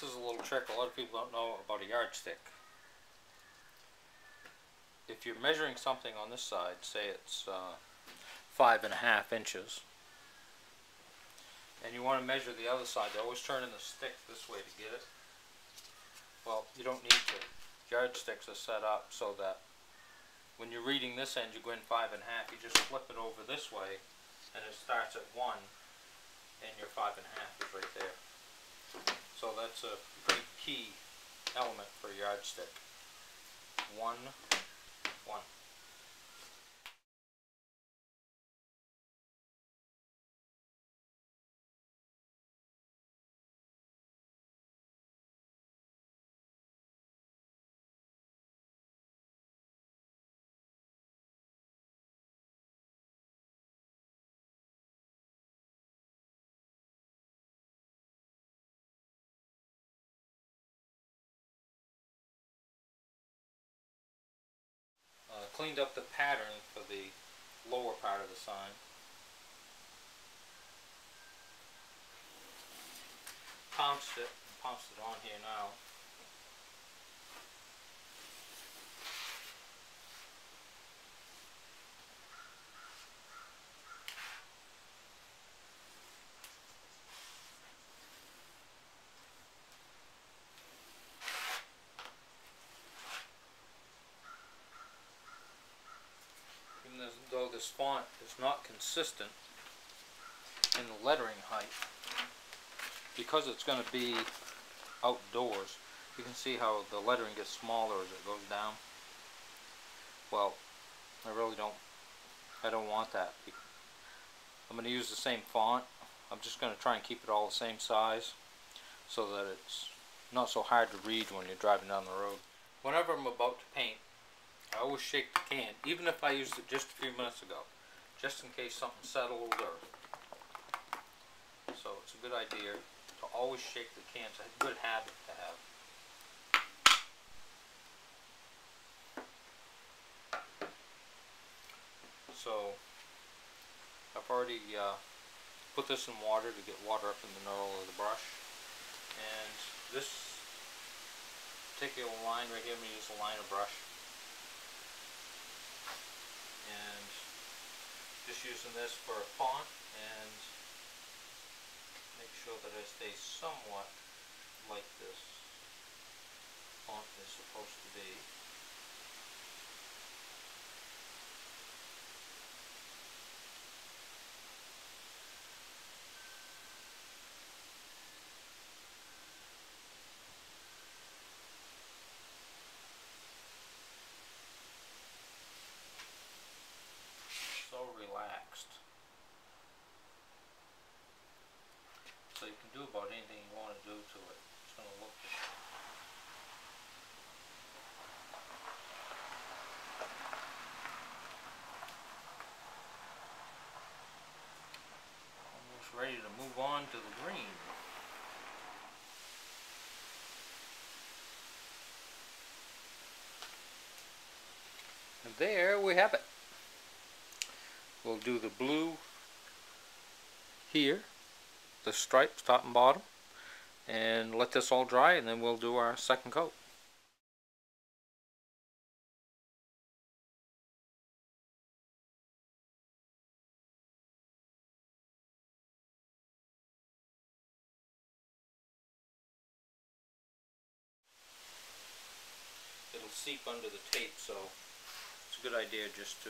is a little trick a lot of people don't know about a yardstick. If you're measuring something on this side, say it's 5.5 inches, and you want to measure the other side, they always turn in the stick this way to get it. Well, you don't need to. Yardsticks are set up so that when you're reading this end, you go in 5.5, you just flip it over this way, and it starts at 1, and your 5.5 is right there. So that's a pretty key element for a yardstick. 1, 1. Cleaned up the pattern for the lower part of the sign. Pounced it on here now. Even though this font is not consistent in the lettering height, because it's going to be outdoors, you can see how the lettering gets smaller as it goes down. Well, I don't want that. I'm going to use the same font. I'm just going to try and keep it all the same size so that it's not so hard to read when you're driving down the road. Whenever I'm about to paint, I always shake the can, even if I used it just a few minutes ago, just in case something settled or... So it's a good idea to always shake the can. It's a good habit to have. So I've already put this in water to get water up in the knurl of the brush. And this particular line right here, I'm going to use a liner brush. And just using this for a font and make sure that it stays somewhat like this font is supposed to be. So relaxed. So you can do about anything you want to do to it. It's going to look good. Almost ready to move on to the green. And there we have it. We'll do the blue here, the stripes top and bottom, and let this all dry, and then we'll do our second coat. It'll seep under the tape, so it's a good idea just to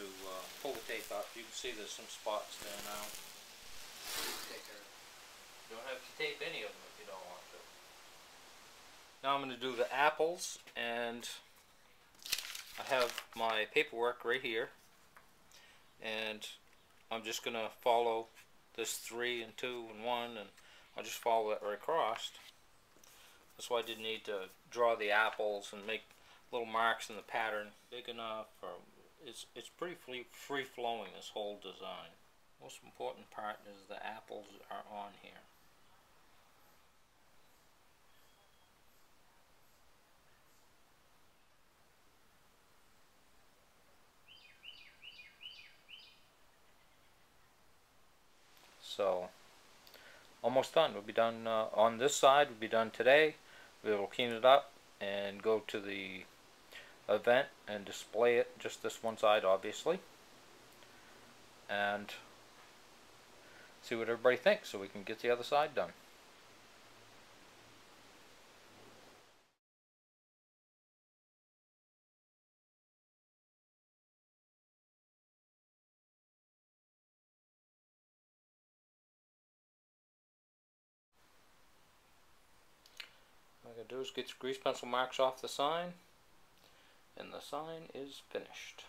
pull the tape up. You can see there's some spots there now. You don't have to tape any of them if you don't want to. Now I'm going to do the apples, and I have my paperwork right here, and I'm just going to follow this 3 and 2 and 1, and I'll just follow that right across. That's why I didn't need to draw the apples and make little marks in the pattern big enough. It's pretty free-flowing, this whole design. Most important part is the apples are on here. So almost done. We'll be done on this side. We'll be done today. We will clean it up and go to the event and display it, just this one side obviously, and see what everybody thinks so we can get the other side done. What I'm going to do is get the grease pencil marks off the sign, and the sign is finished.